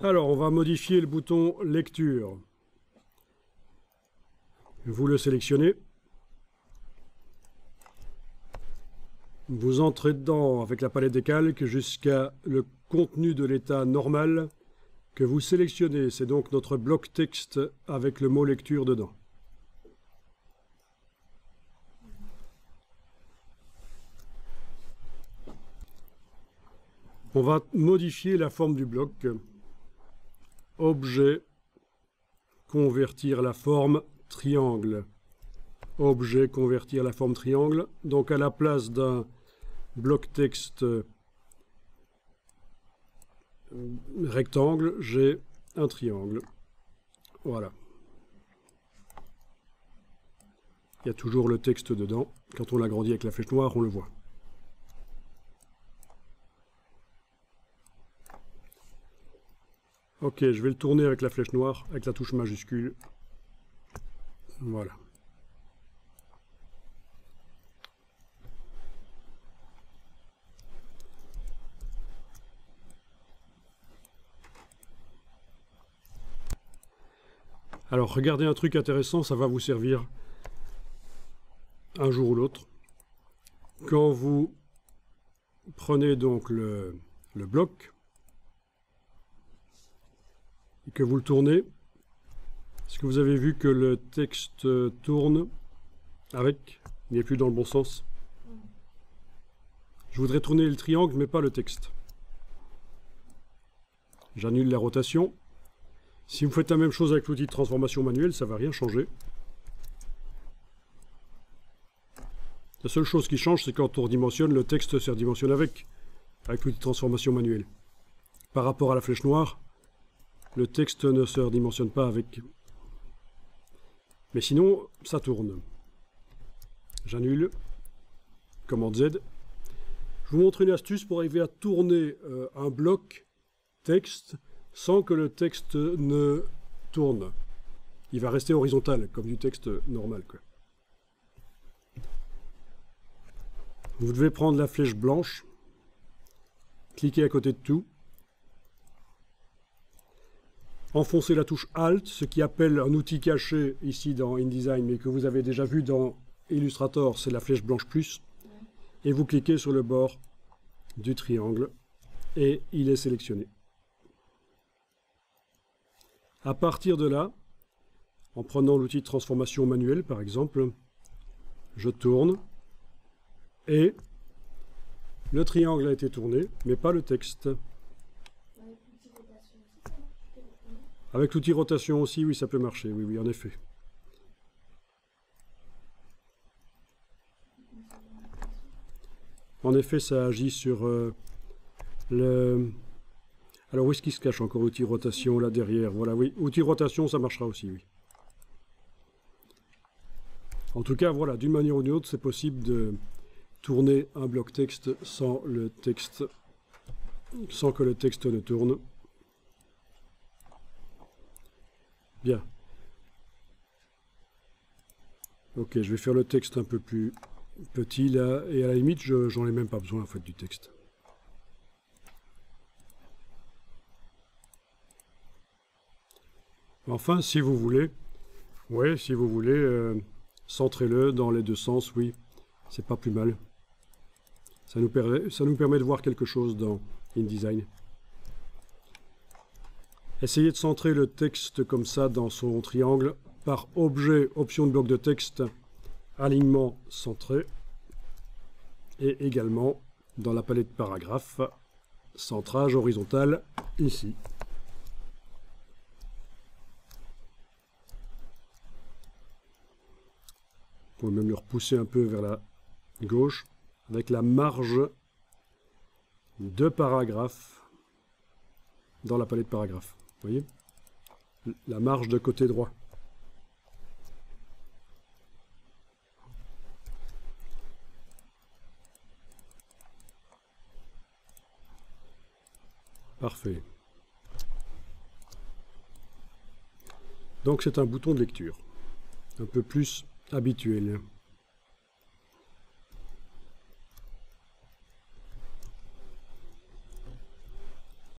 Alors, on va modifier le bouton lecture. Vous le sélectionnez. Vous entrez dedans avec la palette des calques jusqu'à le contenu de l'état normal que vous sélectionnez. C'est donc notre bloc texte avec le mot lecture dedans. On va modifier la forme du bloc. Objet, convertir la forme triangle. Objet, convertir la forme triangle. Donc à la place d'un bloc texte rectangle, j'ai un triangle. Voilà. Il y a toujours le texte dedans. Quand on l'agrandit avec la flèche noire, on le voit. Ok, je vais le tourner avec la flèche noire, avec la touche majuscule. Voilà. Alors, regardez un truc intéressant, ça va vous servir un jour ou l'autre. Quand vous prenez donc le bloc, et que vous le tournez, est-ce que vous avez vu que le texte tourne avec, il n'est plus dans le bon sens? Je voudrais tourner le triangle, mais pas le texte. J'annule la rotation. Si vous faites la même chose avec l'outil de transformation manuelle, ça ne va rien changer. La seule chose qui change, c'est quand on redimensionne, le texte se redimensionne avec l'outil de transformation manuelle. Par rapport à la flèche noire, le texte ne se redimensionne pas avec. Mais sinon, ça tourne. J'annule. Commande Z. Je vous montre une astuce pour arriver à tourner un bloc texte sans que le texte ne tourne. Il va rester horizontal, comme du texte normal, quoi. Vous devez prendre la flèche blanche, cliquer à côté de tout, enfoncez la touche Alt, ce qui appelle un outil caché ici dans InDesign, mais que vous avez déjà vu dans Illustrator, c'est la flèche blanche plus, et vous cliquez sur le bord du triangle, et il est sélectionné. À partir de là, en prenant l'outil de transformation manuelle par exemple, je tourne, et le triangle a été tourné, mais pas le texte. Avec l'outil rotation aussi, oui, ça peut marcher, oui, oui, en effet. En effet, ça agit sur le... Alors, où est-ce qu'il se cache encore l'outil rotation, là derrière? Voilà, oui, outil rotation, ça marchera aussi, oui. En tout cas, voilà, d'une manière ou d'une autre, c'est possible de tourner un bloc texte sans que le texte ne tourne. Bien. Ok, je vais faire le texte un peu plus petit là, et à la limite, j'en ai même pas besoin en fait du texte. Enfin, si vous voulez, ouais, si vous voulez, centrez-le dans les deux sens, oui, c'est pas plus mal. Ça nous permet de voir quelque chose dans InDesign. Essayez de centrer le texte comme ça dans son triangle par objet, option de bloc de texte, alignement centré, et également dans la palette paragraphe, centrage horizontal ici. Vous pouvez même le repousser un peu vers la gauche avec la marge de paragraphe dans la palette paragraphe. Vous voyez? La marge de côté droit. Parfait. Donc c'est un bouton de lecture, un peu plus habituel.